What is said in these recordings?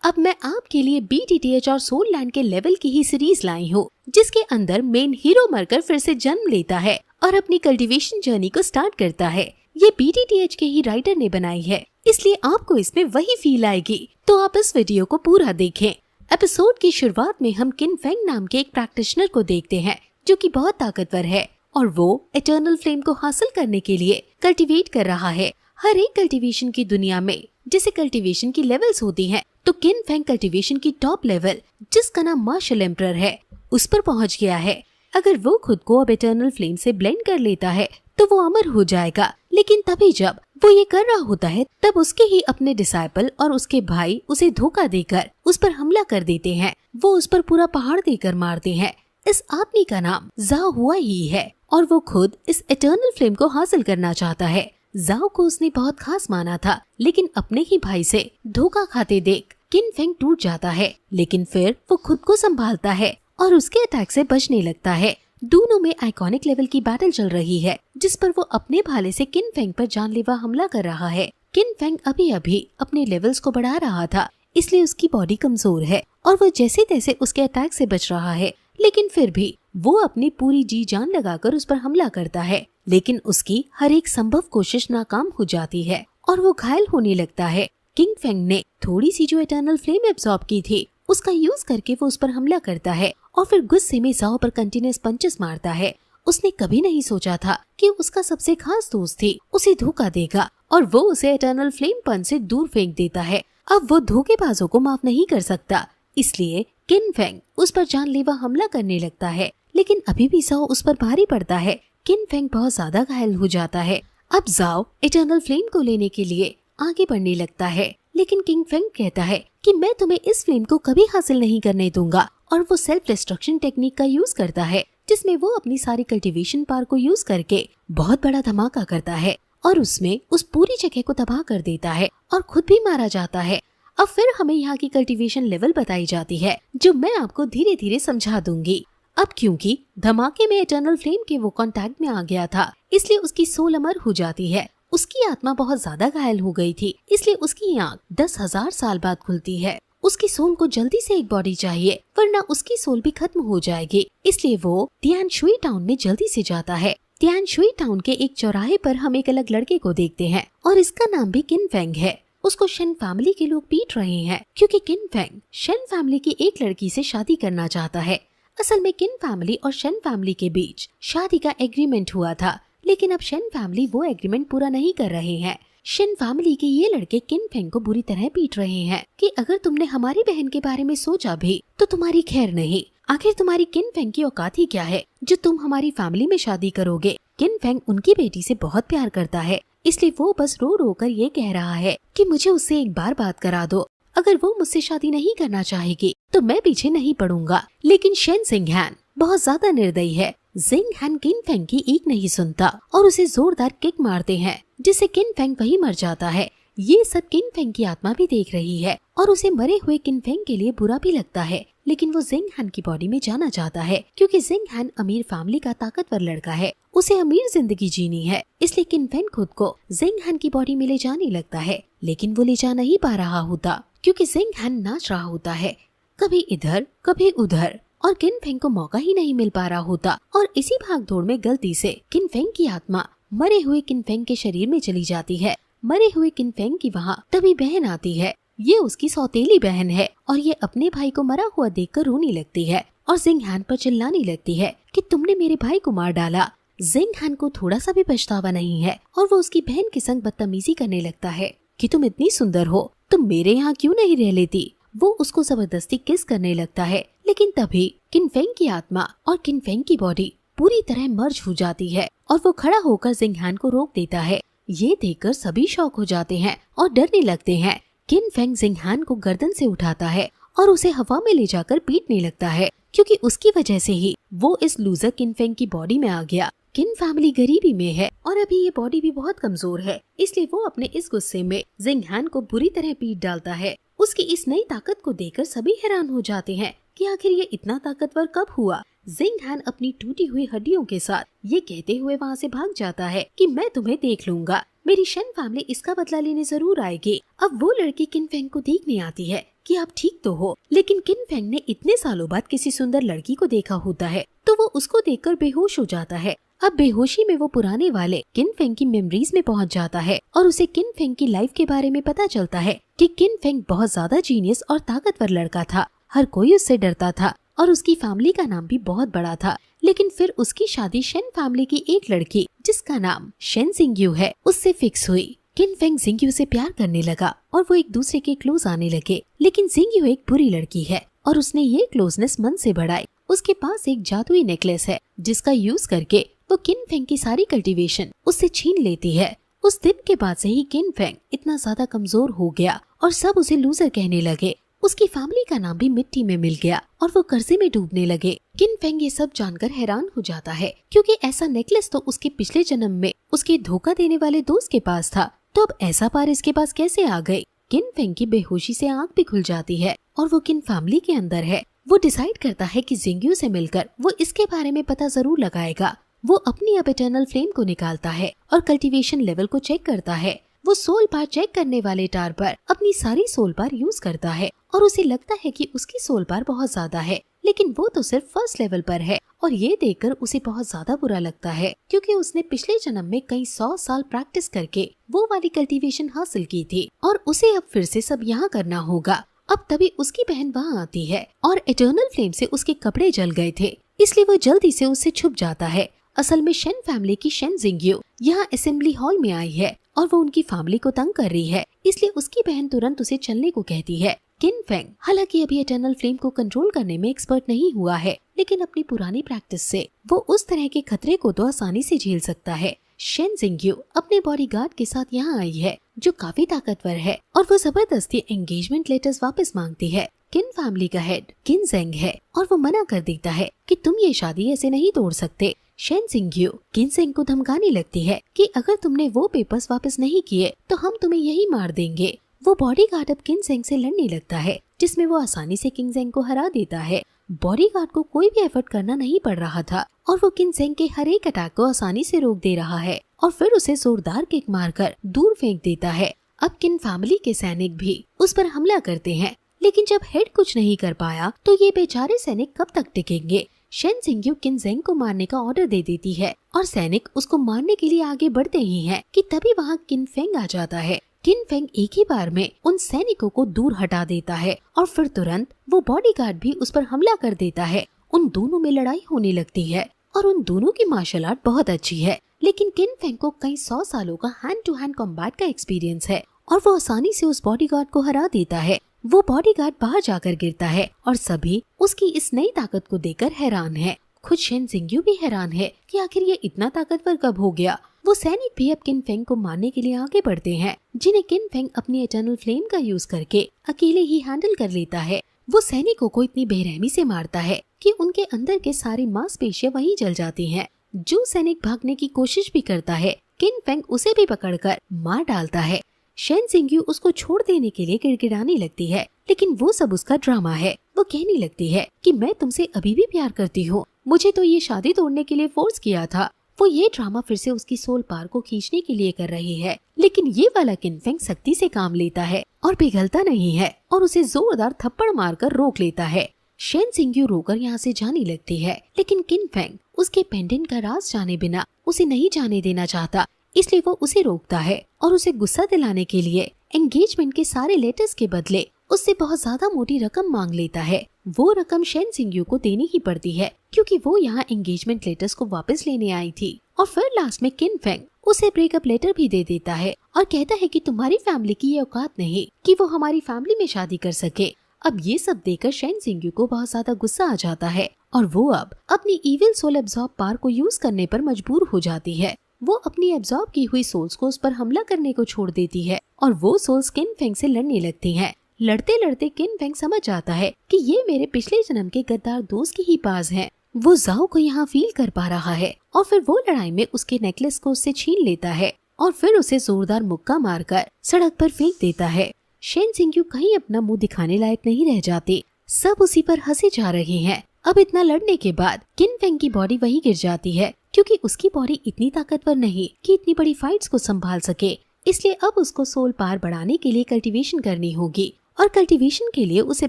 अब मैं आपके लिए BTTH और सोल लैंड के लेवल की ही सीरीज लाई हूँ, जिसके अंदर मेन हीरो मरकर फिर से जन्म लेता है और अपनी कल्टीवेशन जर्नी को स्टार्ट करता है। ये BTTH के ही राइटर ने बनाई है, इसलिए आपको इसमें वही फील आएगी, तो आप इस वीडियो को पूरा देखें। एपिसोड की शुरुआत में हम किन फेंग नाम के एक प्रैक्टिशनर को देखते हैं, जो कि बहुत ताकतवर है और वो इटर्नल फ्लेम को हासिल करने के लिए कल्टीवेट कर रहा है। हर एक कल्टीवेशन की दुनिया में जैसे कल्टीवेशन की लेवल्स होती हैं, तो किन फेंग कल्टीवेशन की टॉप लेवल, जिसका नाम मार्शल एम्परर है, उस पर पहुंच गया है। अगर वो खुद को अब इटर्नल फ्लेम से ब्लेंड कर लेता है तो वो अमर हो जाएगा, लेकिन तभी जब वो ये कर रहा होता है तब उसके ही अपने डिसाइपल और उसके भाई उसे धोखा देकर उस पर हमला कर देते हैं। वो उस पर पूरा पहाड़ देकर मारते हैं। इस आदमी का नाम जाओ हुआ ही है और वो खुद इस इटर्नल फ्लेम को हासिल करना चाहता है। जाओ को उसने बहुत खास माना था, लेकिन अपने ही भाई से धोखा खाते देख किन फेंग टूट जाता है, लेकिन फिर वो खुद को संभालता है और उसके अटैक से बचने लगता है। दोनों में आइकॉनिक लेवल की बैटल चल रही है, जिस पर वो अपने भाले से किन फेंग पर जानलेवा हमला कर रहा है। किन फेंग अभी अभी अपने लेवल्स को बढ़ा रहा था, इसलिए उसकी बॉडी कमजोर है और वो जैसे तैसे उसके अटैक से बच रहा है, लेकिन फिर भी वो अपनी पूरी जी जान लगाकर उस पर हमला करता है। लेकिन उसकी हर एक संभव कोशिश नाकाम हो जाती है और वो घायल होने लगता है। किंग फेंग ने थोड़ी सी जो इटर्नल फ्लेम एब्सॉर्ब की थी, उसका यूज करके वो उस पर हमला करता है और फिर गुस्से में जाओ पर कंटिन्यूअस पंचेस मारता है। उसने कभी नहीं सोचा था कि उसका सबसे खास दोस्त थी उसे धोखा देगा और वो उसे इटर्नल फ्लेम पंच से दूर फेंक देता है। अब वो धोखेबाजों को माफ नहीं कर सकता, इसलिए किन फेंग उस पर जानलेवा हमला करने लगता है, लेकिन अभी भी जाओ उस पर भारी पड़ता है। किन फेंग बहुत ज्यादा घायल हो जाता है। अब जाओ इटर्नल फ्लेम को लेने के लिए आगे बढ़ने लगता है, लेकिन किंग फेंग कहता है कि मैं तुम्हें इस फ्लेम को कभी हासिल नहीं करने दूंगा और वो सेल्फ डिस्ट्रक्शन टेक्निक का यूज करता है, जिसमें वो अपनी सारी कल्टीवेशन पावर को यूज करके बहुत बड़ा धमाका करता है और उसमें उस पूरी जगह को तबाह कर देता है और खुद भी मारा जाता है। अब फिर हमें यहाँ की कल्टीवेशन लेवल बताई जाती है, जो मैं आपको धीरे धीरे समझा दूंगी। अब क्योंकि धमाके में इटर्नल फ्लेम के वो कांटेक्ट में आ गया था, इसलिए उसकी सोल अमर हो जाती है। उसकी आत्मा बहुत ज्यादा घायल हो गई थी, इसलिए उसकी आँख 10,000 साल बाद खुलती है। उसकी सोल को जल्दी से एक बॉडी चाहिए, वरना उसकी सोल भी खत्म हो जाएगी, इसलिए वो तियान शुई टाउन में जल्दी से जाता है। तियान शुई टाउन के एक चौराहे पर हम एक अलग लड़के को देखते हैं और इसका नाम भी किन फेंग है। उसको शेन फैमिली के लोग पीट रहे हैं क्योंकि किन फेंग शेन फैमिली की एक लड़की से शादी करना चाहता है। असल में किन फैमिली और शेन फैमिली के बीच शादी का एग्रीमेंट हुआ था, लेकिन अब शेन फैमिली वो एग्रीमेंट पूरा नहीं कर रहे हैं। शेन फैमिली के ये लड़के किन फेंग को बुरी तरह पीट रहे हैं कि अगर तुमने हमारी बहन के बारे में सोचा भी तो तुम्हारी खैर नहीं। आखिर तुम्हारी किन फेंग की औकात ही क्या है जो तुम हमारी फैमिली में शादी करोगे। किन फेंग उनकी बेटी से बहुत प्यार करता है, इसलिए वो बस रो रो कर ये कह रहा है कि मुझे उससे एक बार बात करा दो। अगर वो मुझसे शादी नहीं करना चाहेगी तो मैं पीछे नहीं पड़ूंगा। लेकिन शेन जिंगहैन बहुत ज्यादा निर्दयी है। जिंगहैन किन फेंग की एक नहीं सुनता और उसे जोरदार किक मारते हैं, जिससे किन फेंग वहीं मर जाता है। ये सब किन फेंग की आत्मा भी देख रही है और उसे मरे हुए किन फेंग के लिए बुरा भी लगता है, लेकिन वो जिंगहैन की बॉडी में जाना चाहता है क्योंकि जिंगहैन अमीर फैमिली का ताकतवर लड़का है। उसे अमीर जिंदगी जीनी है, इसलिए किन फेंग खुद को जिंगहैन की बॉडी में ले जाने लगता है, लेकिन वो ले जा नहीं पा रहा होता क्योंकि जिंगहैन नाच रहा होता है, कभी इधर कभी उधर, और किन फेंग को मौका ही नहीं मिल पा रहा होता। और इसी भागदौड़ में गलती से किन फेंग की आत्मा मरे हुए किन फेंग के शरीर में चली जाती है। मरे हुए किन फेंग की वहाँ तभी बहन आती है। ये उसकी सौतेली बहन है और ये अपने भाई को मरा हुआ देखकर रोने लगती है और जिंगहैन पर चिल्लाने लगती है कि तुमने मेरे भाई को मार डाला। जिंगहैन को थोड़ा सा भी पछतावा नहीं है और वो उसकी बहन के संग बदतमीजी करने लगता है कि तुम इतनी सुंदर हो, तुम मेरे यहाँ क्यों नहीं रह लेती। वो उसको जबरदस्ती किस करने लगता है, लेकिन तभी किन फेंग की आत्मा और किन फेंग की बॉडी पूरी तरह मर्ज हो जाती है और वो खड़ा होकर जिंगहैन को रोक देता है। ये देखकर सभी शॉक हो जाते हैं और डरने लगते हैं। किन फेंग जिंगहैन को गर्दन से उठाता है और उसे हवा में ले जाकर पीटने लगता है, क्योंकि उसकी वजह से ही वो इस लूजर किन फेंग की बॉडी में आ गया। किन फैमिली गरीबी में है और अभी ये बॉडी भी बहुत कमजोर है, इसलिए वो अपने इस गुस्से में जिंगहैन को बुरी तरह पीट डालता है। उसकी इस नई ताकत को देखकर सभी हैरान हो जाते हैं कि आखिर ये इतना ताकतवर कब हुआ। जिंग हैन अपनी टूटी हुई हड्डियों के साथ ये कहते हुए वहाँ से भाग जाता है कि मैं तुम्हें देख लूंगा, मेरी शेन फैमिली इसका बदला लेने जरूर आएगी। अब वो लड़की किन फेंग को देखने आती है कि आप ठीक तो हो, लेकिन किन फेंग ने इतने सालों बाद किसी सुंदर लड़की को देखा होता है तो वो उसको देखकर बेहोश हो जाता है। अब बेहोशी में वो पुराने वाले किन फेंग की मेमोरीज में पहुंच जाता है और उसे किन फेंग की लाइफ के बारे में पता चलता है कि किन फेंग बहुत ज्यादा जीनियस और ताकतवर लड़का था। हर कोई उससे डरता था और उसकी फैमिली का नाम भी बहुत बड़ा था। लेकिन फिर उसकी शादी शेन फैमिली की एक लड़की जिसका नाम शेन जिंगयू है उससे फिक्स हुई। किन फेंग जिंगयू से प्यार करने लगा और वो एक दूसरे के क्लोज आने लगे। लेकिन जिंगयू एक बुरी लड़की है और उसने ये क्लोजनेस मन से बढ़ाई। उसके पास एक जादुई नेकलेस है जिसका यूज करके वो किन फेंग की सारी कल्टीवेशन उससे छीन लेती है। उस दिन के बाद से ही किन फेंग इतना ज्यादा कमजोर हो गया और सब उसे लूजर कहने लगे। उसकी फैमिली का नाम भी मिट्टी में मिल गया और वो कर्जे में डूबने लगे। किन फेंग ये सब जानकर हैरान हो जाता है क्योंकि ऐसा नेकलेस तो उसके पिछले जन्म में उसके धोखा देने वाले दोस्त के पास था, तो अब ऐसा पार इसके पास कैसे आ गई। किन फेंग की बेहोशी से आंख भी खुल जाती है और वो किन फैमिली के अंदर है। वो डिसाइड करता है कि जिंगयू से मिलकर वो इसके बारे में पता जरूर लगाएगा। वो अपनी अब इटर्नल फ्लेम को निकालता है और कल्टीवेशन लेवल को चेक करता है। वो सोल पार चेक करने वाले टार पर अपनी सारी सोल पार यूज करता है और उसे लगता है कि उसकी सोल पार बहुत ज्यादा है, लेकिन वो तो सिर्फ फर्स्ट लेवल पर है। और ये देखकर उसे बहुत ज्यादा बुरा लगता है क्योंकि उसने पिछले जन्म में कई 100 साल प्रैक्टिस करके वो वाली कल्टीवेशन हासिल की थी और उसे अब फिर से सब यहाँ करना होगा। अब तभी उसकी बहन वहाँ आती है और इटर्नल फ्लेम से उसके कपड़े जल गए थे, इसलिए वो जल्दी से उससे छुप जाता है। असल में शेन फैमिली की शेन जिंगयू यहाँ असेंबली हॉल में आई है और वो उनकी फैमिली को तंग कर रही है, इसलिए उसकी बहन तुरंत उसे चलने को कहती है। किन फेंग हालांकि अभी इटर्नल फ्लेम को कंट्रोल करने में एक्सपर्ट नहीं हुआ है, लेकिन अपनी पुरानी प्रैक्टिस से वो उस तरह के खतरे को तो आसानी से झेल सकता है। शेन जिंगयू अपने बॉडीगार्ड के साथ यहाँ आई है जो काफी ताकतवर है और वो जबरदस्ती एंगेजमेंट लेटर्स वापस मांगती है। किन फैमिली का हेड किन जेंग है और वो मना कर देता है कि तुम ये शादी ऐसे नहीं तोड़ सकते। शेन जिंगयू किन जेंग को धमकाने लगती है कि अगर तुमने वो पेपर्स वापस नहीं किए तो हम तुम्हें यही मार देंगे। वो बॉडीगार्ड अब किन जेंग से लड़ने लगता है जिसमें वो आसानी से किन जेंग को हरा देता है। बॉडीगार्ड को कोई भी एफर्ट करना नहीं पड़ रहा था और वो किन जेंग के हर एक अटैक को आसानी से रोक दे रहा है और फिर उसे जोरदार किक मारकर दूर फेंक देता है। अब किन फैमिली के सैनिक भी उस पर हमला करते हैं, लेकिन जब हेड कुछ नहीं कर पाया तो ये बेचारे सैनिक कब तक टिकेंगे। शेन जिंगयू किन जेंग को मारने का ऑर्डर दे देती है और सैनिक उसको मारने के लिए आगे बढ़ते ही हैं कि तभी वहाँ किन फेंग आ जाता है। किन फेंग एक ही बार में उन सैनिकों को दूर हटा देता है और फिर तुरंत वो बॉडीगार्ड भी उस पर हमला कर देता है। उन दोनों में लड़ाई होने लगती है और उन दोनों की मार्शल आर्ट बहुत अच्छी है, लेकिन किन फेंग को कई 100 सालों का हैंड टू हैंड कॉम्बैट का एक्सपीरियंस है और वो आसानी से उस बॉडीगार्ड को हरा देता है। वो बॉडीगार्ड बाहर जाकर गिरता है और सभी उसकी इस नई ताकत को देखकर हैरान है। खुद शेन जिंगयू भी हैरान है कि आखिर ये इतना ताकतवर कब हो गया। वो सैनिक भी अब किन फेंग को मारने के लिए आगे बढ़ते हैं, जिन्हें किन फेंग अपनी इटर्नल फ्लेम का यूज करके अकेले ही हैंडल कर लेता है। वो सैनिकों को इतनी बेरहमी से मारता है कि उनके अंदर के सारी मांसपेशियां वहीं जल जाती हैं। जो सैनिक भागने की कोशिश भी करता है किन फेंग उसे भी पकड़कर मार डालता है। शेन जिंगयू उसको छोड़ देने के लिए गिड़गिड़ाने लगती है, लेकिन वो सब उसका ड्रामा है। वो कहने लगती है कि मैं तुमसे अभी भी प्यार करती हूँ, मुझे तो ये शादी तोड़ने के लिए फोर्स किया था। वो ये ड्रामा फिर से उसकी सोल पार को खींचने के लिए कर रही है, लेकिन ये वाला किन फेंग सख्ती से काम लेता है और पिघलता नहीं है और उसे जोरदार थप्पड़ मारकर रोक लेता है। शेन जिंगयू रोकर यहाँ से जाने लगती है, लेकिन किन फेंग उसके पेंडेंट का राज जाने बिना उसे नहीं जाने देना चाहता, इसलिए वो उसे रोकता है और उसे गुस्सा दिलाने के लिए एंगेजमेंट के सारे लेटर्स के बदले उससे बहुत ज्यादा मोटी रकम मांग लेता है। वो रकम शेन जिंगयू को देनी ही पड़ती है क्योंकि वो यहाँ एंगेजमेंट लेटर्स को वापस लेने आई थी। और फिर लास्ट में किन फेंग उसे ब्रेकअप लेटर भी दे देता है और कहता है कि तुम्हारी फैमिली की ये औकात नहीं कि वो हमारी फैमिली में शादी कर सके। अब ये सब देखकर शेन जिंगयू को बहुत ज्यादा गुस्सा आ जाता है और वो अब अपनी इविल सोल एब्जॉर्ब पावर को यूज करने पर मजबूर हो जाती है। वो अपनी एब्जॉर्ब की हुई सोल्स को उस पर हमला करने को छोड़ देती है और वो सोल्स किन फेंग से लड़ने लगती हैं। लड़ते लड़ते किन फेंग समझ जाता है कि ये मेरे पिछले जन्म के गद्दार दोस्त की ही पास हैं। वो जाओ को यहाँ फील कर पा रहा है और फिर वो लड़ाई में उसके नेकलेस को उससे छीन लेता है और फिर उसे जोरदार मुक्का मारकर सड़क पर फेंक देता है। शेन जिंगयू कहीं अपना मुंह दिखाने लायक नहीं रह जाती। सब उसी पर हंसे जा रहे हैं। अब इतना लड़ने के बाद किन फेंग की बॉडी वहीं गिर जाती है, क्योंकि उसकी बॉडी इतनी ताकतवर नहीं कि इतनी बड़ी फाइट्स को संभाल सके। इसलिए अब उसको सोल पावर बढ़ाने के लिए कल्टीवेशन करनी होगी, और कल्टीवेशन के लिए उसे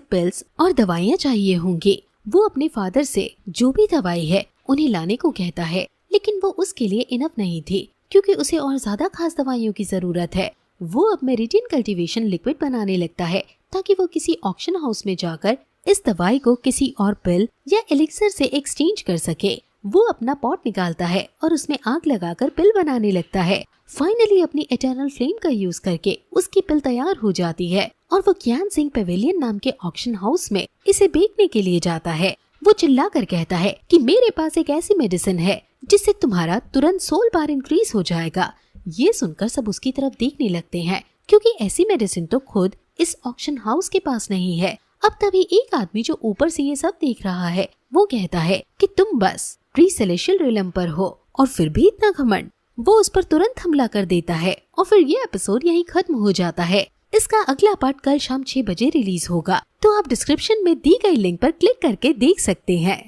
पिल्स और दवाइयाँ चाहिए होंगी। वो अपने फादर से जो भी दवाई है उन्हें लाने को कहता है, लेकिन वो उसके लिए इनफ नहीं थी, क्योंकि उसे और ज्यादा खास दवाइयों की जरूरत है। वो अब मेरिडियन कल्टीवेशन लिक्विड बनाने लगता है, ताकि वो किसी ऑक्शन हाउस में जाकर इस दवाई को किसी और पिल या एलिक्सर से एक्सचेंज कर सके। वो अपना पॉट निकालता है और उसमें आग लगाकर पिल बनाने लगता है। फाइनली अपनी इटर्नल फ्लेम का यूज करके उसकी पिल तैयार हो जाती है, और वो क्यान सिंह पेवेलियन नाम के ऑक्शन हाउस में इसे बेचने के लिए जाता है। वो चिल्लाकर कहता है कि मेरे पास एक ऐसी मेडिसिन है जिससे तुम्हारा तुरंत सोल पावर इंक्रीज हो जाएगा। ये सुनकर सब उसकी तरफ देखने लगते हैं, क्योंकि ऐसी मेडिसिन तो खुद इस ऑक्शन हाउस के पास नहीं है। अब तभी एक आदमी जो ऊपर से ये सब देख रहा है, वो कहता है कि तुम बस प्री सेलेशियल रिलम पर हो और फिर भी इतना घमंड। वो उस पर तुरंत हमला कर देता है, और फिर ये एपिसोड यहीं खत्म हो जाता है। इसका अगला पार्ट कल शाम 6 बजे रिलीज होगा, तो आप डिस्क्रिप्शन में दी गई लिंक पर क्लिक करके देख सकते हैं।